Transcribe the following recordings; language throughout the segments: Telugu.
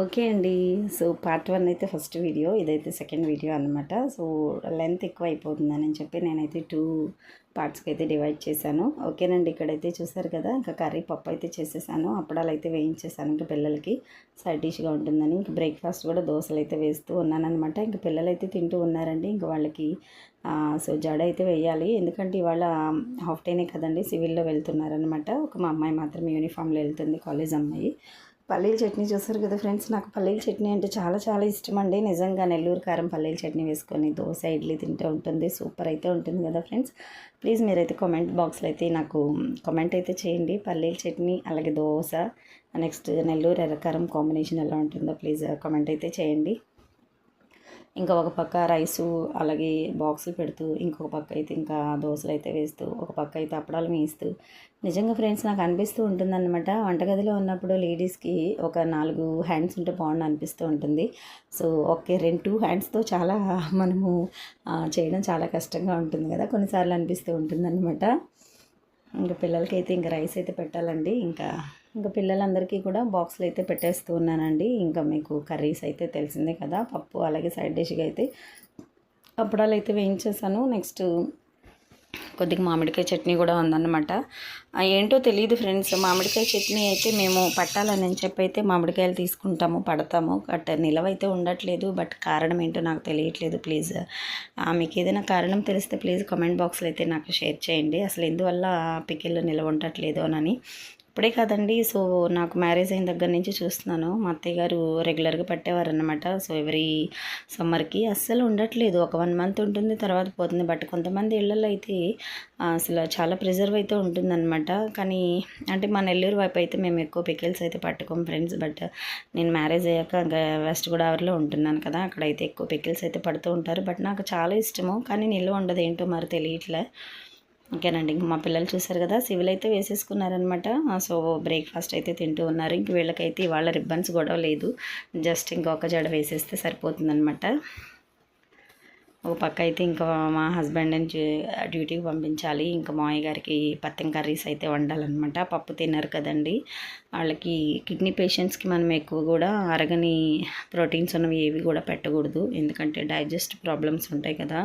ఓకే అండి. సో, పార్ట్ 1 అయితే ఫస్ట్ వీడియో. ఇదైతే సెకండ్ వీడియో అనమాట. సో, లెంత్ ఎక్కువ అయిపోతుందని చెప్పి నేనైతే 2 పార్ట్స్‌కి అయితే డివైడ్ చేశాను. ఓకేనండి. ఇక్కడైతే చూసారు కదా! ఇంకా కర్రీ పప్పు అయితే చేసేసాను. అప్పడాలైతే వేయించేసాను ఇంక పిల్లలకి సైడ్ డిష్‌గా ఉంటుందని. ఇంక బ్రేక్‌ఫాస్ట్ కూడా దోసలైతే వేస్తూ ఉన్నాననమాట. ఇంక పిల్లలైతే తింటూ ఉన్నారండి. ఇంక వాళ్ళకి సో, జడ అయితే వేయాలి. ఎందుకంటే ఇవాళ హాఫ్ డేనే కదండీ! సివిల్‌లో వెళ్తున్నారనమాట. మా అమ్మాయి మాత్రం యూనిఫామ్‌లో వెళ్తుంది, కాలేజ్ అమ్మాయి. పల్లీల చట్నీ చూసారు కదా ఫ్రెండ్స్, నాకు పల్లీల చట్నీ అంటే చాలా చాలా ఇష్టం అండి. నిజంగా నెల్లూరు కారం పల్లీల చట్నీ వేసుకొని దోశ ఇడ్లీ తింటే ఉంటుంది, సూపర్ అయితే ఉంటుంది కదా ఫ్రెండ్స్. ప్లీజ్ మీరైతే కామెంట్ బాక్స్లో అయితే నాకు కామెంట్ అయితే చేయండి. పల్లీల చట్నీ అలాగే దోశ నెక్స్ట్ నెల్లూరు ఎర్రకారం కాంబినేషన్ ఎలా ఉంటుందో ప్లీజ్ కామెంట్ అయితే చేయండి. ఇంకా ఒక పక్క రైసు అలాగే బాక్సులు పెడుతూ ఇంకొక పక్క అయితే ఇంకా దోశలు అయితే వేస్తూ ఒక పక్క అయితే అప్పడాలు వేస్తూ నిజంగా ఫ్రెండ్స్ నాకు అనిపిస్తూ ఉంటుందన్నమాట. వంటగదిలో ఉన్నప్పుడు లేడీస్కి ఒక 4 హ్యాండ్స్ ఉంటే బాగుండు అనిపిస్తూ ఉంటుంది. సో ఓకే 2 హ్యాండ్స్తో చాలా మనము చేయడం చాలా కష్టంగా ఉంటుంది కదా, కొన్నిసార్లు అనిపిస్తూ ఉంటుందన్నమాట. ఇంకా పిల్లలకైతే ఇంకా రైస్ అయితే పెట్టాలండి. ఇంకా పిల్లలందరికీ కూడా బాక్స్లో అయితే పెట్టేస్తూ ఉన్నానండి. ఇంకా మీకు కర్రీస్ అయితే తెలిసిందే కదా, పప్పు అలాగే సైడ్ డిష్గా అయితే అప్పడాలు అయితే వేయించేసాను. నెక్స్ట్ కొద్దిగా మామిడికాయ చట్నీ కూడా ఉందన్నమాట. ఏంటో తెలియదు ఫ్రెండ్స్, మామిడికాయ చట్నీ అయితే మేము పట్టాలని చెప్పి అయితే మామిడికాయలు తీసుకుంటాము, పడతాము, బట్ నిలవైతే ఉండట్లేదు. బట్ కారణం ఏంటో నాకు తెలియట్లేదు. ప్లీజ్ మీకు ఏదైనా కారణం తెలిస్తే ప్లీజ్ కామెంట్ బాక్స్లో అయితే నాకు షేర్ చేయండి. అసలు ఎందువల్ల పికిల్ నిలవ ఉండట్లేదు అని. ఇప్పుడే కాదండి, సో నాకు మ్యారేజ్ అయిన దగ్గర నుంచి చూస్తున్నాను. మా అత్తయ్య గారు రెగ్యులర్గా పట్టేవారనమాట. సో ఎవ్రీ సమ్మర్కి అస్సలు ఉండట్లేదు. ఒక 1 మంత్ ఉంటుంది, తర్వాత పోతుంది. బట్ కొంతమంది ఇళ్ళల్లో అయితే అసలు చాలా ప్రిజర్వ్ అయితే ఉంటుందన్నమాట. కానీ అంటే మా నెల్లూరు వైపు అయితే మేము ఎక్కువ పికిల్స్ అయితే పట్టుకోం ఫ్రెండ్స్. బట్ నేను మ్యారేజ్ అయ్యాక ఇంకా వెస్ట్ గోదావరిలో ఉంటున్నాను కదా, అక్కడైతే ఎక్కువ పికిల్స్ అయితే పడుతూ ఉంటారు. బట్ నాకు చాలా ఇష్టము, కానీ నిల్వ ఉండదు, ఏంటో మరి తెలియట్లే. ఓకేనండి. ఇంక మా పిల్లలు చూసారు కదా, సివిల్ అయితే వేసేసుకున్నారనమాట. సో బ్రేక్ఫాస్ట్ అయితే తింటూ ఉన్నారు. ఇంక వీళ్ళకైతే ఇవాళ రిబ్బన్స్ గొడవ లేదు, జస్ట్ ఇంకొక జడ వేసేస్తే సరిపోతుందనమాట. ఒక పక్క అయితే ఇంకా మా హస్బెండ్ని డ్యూటీకి పంపించాలి. ఇంకా మామయ్య గారికి పత్తం కర్రీస్ అయితే వండాలన్నమాట. పప్పు తిన్నారు కదండి, వాళ్ళకి కిడ్నీ పేషెంట్స్కి మనం ఎక్కువ కూడా అరగని ప్రోటీన్స్ ఉన్నవి ఏవి కూడా పెట్టకూడదు. ఎందుకంటే డైజెస్ట్ ప్రాబ్లమ్స్ ఉంటాయి కదా,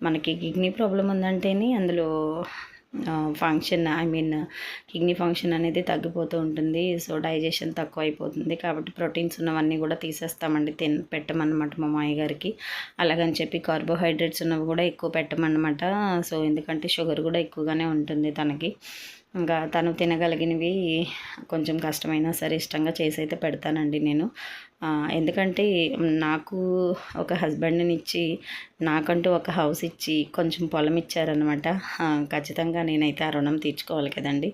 మనకి కిడ్నీ ప్రాబ్లం ఉందంటేనే అందులో ఫంక్షన్ కిడ్నీ ఫంక్షన్ అనేది తగ్గిపోతూ ఉంటుంది. సో డైజెషన్ తక్కువ అయిపోతుంది. కాబట్టి ప్రోటీన్స్ ఉన్నవన్నీ కూడా తీసేస్తామండి, పెట్టమన్నమాట మా మామయ్య గారికి. అలాగని చెప్పి కార్బోహైడ్రేట్స్ ఉన్నవి కూడా ఎక్కువ పెట్టమన్నమాట. సో ఎందుకంటే షుగర్ కూడా ఎక్కువగానే ఉంటుంది తనకి. ఇంకా తను తినగలిగినవి కొంచెం కష్టమైనా సరే ఇష్టంగా చేసి అయితే పెడతానండి నేను. ఎందుకంటే నాకు ఒక హస్బెండ్ని ఇచ్చి నాకంటూ ఒక హౌస్ ఇచ్చి కొంచెం పొలం ఇచ్చారనమాట. ఖచ్చితంగా నేనైతే ఆ రుణం తీర్చుకోవాలి కదండి.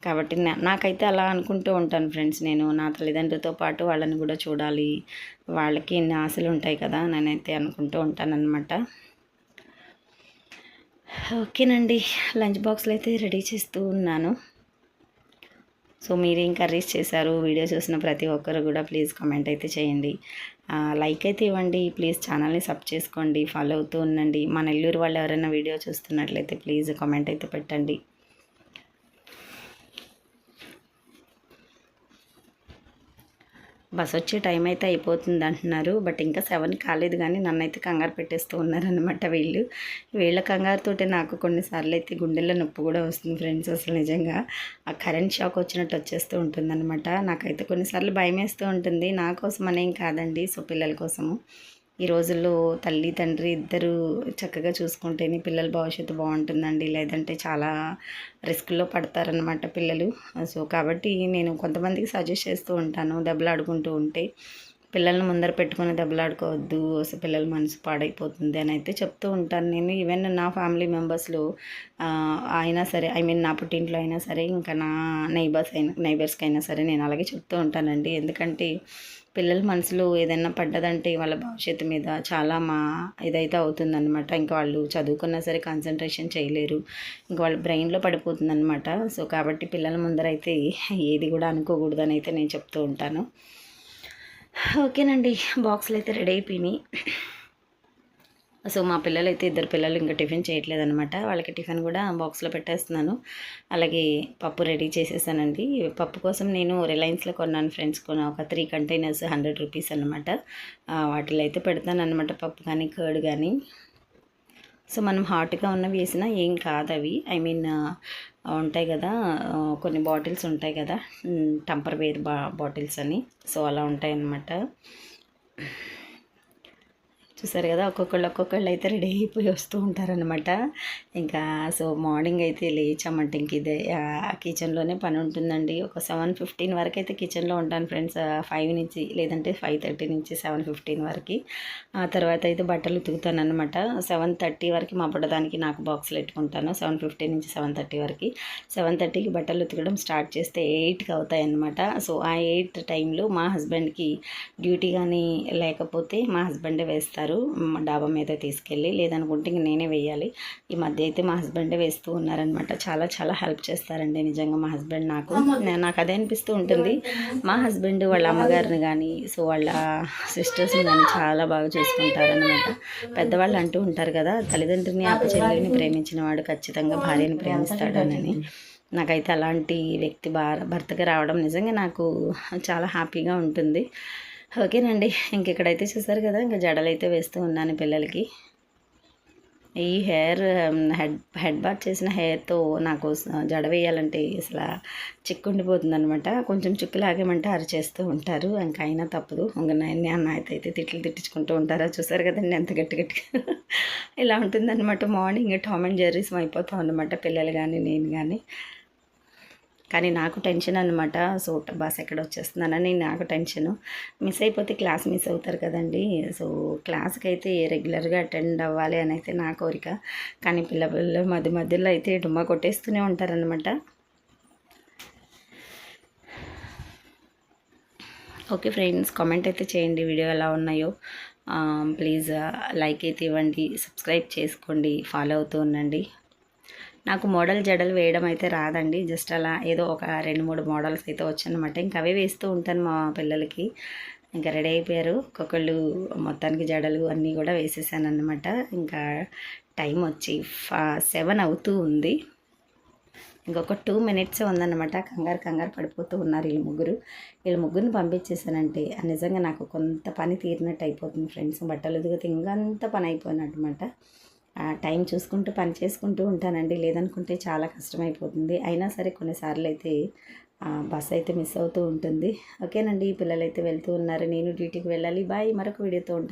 కాబట్టి నాకైతే అలా అనుకుంటూ ఉంటాను ఫ్రెండ్స్. నేను నా తల్లిదండ్రులతో పాటు వాళ్ళని కూడా చూడాలి, వాళ్ళకి ఇన్ని ఆశలు ఉంటాయి కదా, నేనైతే అనుకుంటూ ఉంటానన్నమాట. ఓకేనండి. లంచ్ బాక్స్లో అయితే రెడీ చేస్తూ ఉన్నాను. సో మీరేం కర్రీస్ చేశారు, వీడియో చూసిన ప్రతి ఒక్కరు కూడా ప్లీజ్ కామెంట్ అయితే చేయండి. లైక్ అయితే ఇవ్వండి, ప్లీజ్ ఛానల్ని సబ్ చేసుకోండి, ఫాలో అవుతూ ఉండండి. మా నెల్లూరు వాళ్ళు ఎవరైనా వీడియో చూస్తున్నట్లయితే ప్లీజ్ కామెంట్ అయితే పెట్టండి. బస్ వచ్చే టైం అయితే అయిపోతుంది అంటున్నారు. బట్ ఇంకా 7 కాలేదు, కానీ నన్నైతే కంగారు పెట్టేస్తూ ఉన్నారనమాట వీళ్ళు. వీళ్ళ కంగారుతోటే నాకు కొన్నిసార్లు అయితే గుండెల్లో నొప్పి కూడా వస్తుంది ఫ్రెండ్స్. అసలు నిజంగా ఆ కరెంట్ షాక్ వచ్చినట్టు వచ్చేస్తూ ఉంటుందన్నమాట. నాకైతే కొన్నిసార్లు భయం వేస్తూ ఉంటుంది. నా కోసం అనేం కాదండి, సో పిల్లల కోసము. ఈ రోజుల్లో తల్లి తండ్రి ఇద్దరు చక్కగా చూసుకుంటేనే పిల్లల భవిష్యత్తు బాగుంటుందండి, లేదంటే చాలా రిస్క్లో పడతారనమాట పిల్లలు. సో కాబట్టి నేను కొంతమందికి సజెస్ట్ చేస్తూ ఉంటాను, దెబ్బలాడుకుంటూ ఉంటే పిల్లల్ని ముందర పెట్టుకొని దెబ్బలాడుకోవద్దు, అసలు పిల్లల మనసు పాడైపోతుంది అని అయితే చెప్తూ ఉంటాను నేను. ఈవెన్ నా ఫ్యామిలీ మెంబర్స్లో అయినా సరే, నా పుట్టింట్లో అయినా సరే, ఇంకా నా నైబర్స్కి అయినా సరే నేను అలాగే చెప్తూ ఉంటానండి. ఎందుకంటే పిల్లల మనసులో ఏదైనా పడ్డదంటే వాళ్ళ భవిష్యత్తు మీద చాలా ఇదైతే అవుతుందన్నమాట. ఇంకా వాళ్ళు చదువుకున్నా సరే కాన్సన్ట్రేషన్ చేయలేరు, ఇంకా వాళ్ళ బ్రెయిన్లో పడిపోతుందన్నమాట. సో కాబట్టి పిల్లల ముందరైతే ఏది కూడా అనుకోకూడదని అయితే నేను చెప్తూ ఉంటాను. ఓకేనండి. బాక్సులు అయితే రెడీ అయిపోయినాయి. సో మా పిల్లలైతే ఇద్దరు పిల్లలు ఇంకా టిఫిన్ చేయట్లేదనమాట. వాళ్ళకి టిఫిన్ కూడా బాక్స్లో పెట్టేస్తున్నాను. అలాగే పప్పు రెడీ చేసేసానండి. పప్పు కోసం నేను రిలయన్స్లో కొన్నాను ఫ్రెండ్స్, ఒక 3 కంటైనర్స్ 100 రూపీస్ అనమాట. వాటిలో అయితే పెడతాను అనమాట, పప్పు కానీ కర్డ్ కానీ. సో మనం హాట్గా ఉన్నవి వేసినా ఏం కాదు అవి. ఐ మీన్ ఉంటాయి కదా కొన్ని బాటిల్స్ ఉంటాయి కదా, టంపర్ వేర్ బాటిల్స్ అని, సో అలా ఉంటాయి అన్నమాట. చూసారు కదా, ఒక్కొక్కళ్ళు అయితే రెడీ అయిపోయి వస్తూ ఉంటారనమాట. ఇంకా సో మార్నింగ్ అయితే లేచామంటే ఇంక ఇదే కిచెన్లోనే పని ఉంటుందండి. ఒక 7:15 వరకు అయితే కిచెన్లో ఉంటాను ఫ్రెండ్స్. 5 నుంచి లేదంటే 5:30 నుంచి 7:15 వరకు. ఆ తర్వాత అయితే బట్టలు ఉతుకుతాను అనమాట. 7:30 వరకు మా బుడ్డదానికి నాకు బాక్స్లు పెట్టుకుంటాను. 7:15 నుంచి 7:30 వరకు. 7:30కి బట్టలు ఉతకడం స్టార్ట్ చేస్తే 8కి అవుతాయి అనమాట. సో ఆ 8 టైంలో మా హస్బెండ్కి డ్యూటీ కానీ లేకపోతే మా హస్బెండే వేస్తారు డాబా మీద తీసుకెళ్ళి, లేదనుకుంటే ఇంక నేనే వేయాలి. ఈ మధ్య అయితే మా హస్బెండే వేస్తూ ఉన్నారనమాట. చాలా చాలా హెల్ప్ చేస్తారండి నిజంగా మా హస్బెండ్. నాకు అదే అనిపిస్తూ ఉంటుంది. మా హస్బెండ్ వాళ్ళ అమ్మగారిని కానీ, సో వాళ్ళ సిస్టర్స్ని కానీ చాలా బాగా చూసుకుంటారనమాట. పెద్దవాళ్ళు అంటూ ఉంటారు కదా, తల్లిదండ్రిని చెల్లిని ప్రేమించిన వాడు ఖచ్చితంగా భార్యని ప్రేమిస్తాడనని. నాకైతే అలాంటి వ్యక్తి భర్తగా రావడం నిజంగా నాకు చాలా హ్యాపీగా ఉంటుంది. ఓకేనండి, ఇంక ఇక్కడైతే చూసారు కదా, ఇంకా జడలు అయితే వేస్తూ ఉన్నాను పిల్లలకి. ఈ హెడ్ బాత్ చేసిన హెయిర్తో నాకు జడ వేయాలంటే అసలు చిక్కుండిపోతుంది అనమాట. కొంచెం చిక్కు లాగేమంటే అరిచేస్తూ ఉంటారు. ఇంకా అయినా తప్పదు. ఇంకా అన్న అయితే తిట్టించుకుంటూ ఉంటారా, చూసారు కదండి ఎంత గట్టిగా ఇలా ఉంటుందన్నమాట. మార్నింగ్ టామ్ అండ్ జెర్రీస్ అయిపోతాం అనమాట, పిల్లలు కానీ నేను కానీ. కానీ నాకు టెన్షన్ అనమాట. సో బస్ ఎక్కడ వచ్చేస్తున్నానని నాకు టెన్షను. మిస్ అయిపోతే క్లాస్ మిస్ అవుతారు కదండి. సో క్లాస్కి అయితే రెగ్యులర్గా అటెండ్ అవ్వాలి అని అయితే నా కోరిక. కానీ పిల్లలు మధ్యలో అయితే డుమ్మా కొట్టేస్తూనే ఉంటారనమాట. ఓకే ఫ్రెండ్స్, కామెంట్ అయితే చేయండి వీడియో ఎలా ఉన్నాయో. ప్లీజ్ లైక్ అయితే ఇవ్వండి, సబ్స్క్రైబ్ చేసుకోండి, ఫాలో అవుతూ ఉండండి. నాకు మోడల్ జడలు వేయడం అయితే రాదండి. జస్ట్ అలా ఏదో ఒక 2-3 మోడల్స్ అయితే వచ్చానమాట. ఇంకా అవే వేస్తూ ఉంటాను మా పిల్లలకి. ఇంకా రెడీ అయిపోయారు ఒక్కొక్కళ్ళు. మొత్తానికి జడలు అన్నీ కూడా వేసేసాను అనమాట. ఇంకా టైం వచ్చి 7 అవుతూ ఉంది. ఇంకొక 2 మినిట్సే ఉందన్నమాట. కంగారు పడిపోతూ ఉన్నారు వీళ్ళు ముగ్గురిని పంపించేసానంటే నిజంగా నాకు కొంత పని తీరినట్టు అయిపోతుంది ఫ్రెండ్స్. బట్టలు ఉతికితే ఇంకంత పని అయిపోయినట్టమాట. టైం చూసుకుంటూ పని చేసుకుంటూ ఉంటానండి, లేదనుకుంటే చాలా కష్టమైపోతుంది. అయినా సరే కొన్నిసార్లు అయితే బస్ అయితే మిస్ అవుతూ ఉంటుంది. ఓకేనండి, పిల్లలు అయితే వెళ్తూ ఉన్నారు, నేను డ్యూటీకి వెళ్ళాలి. బాయ్, మరొక వీడియోతో ఉంటాను.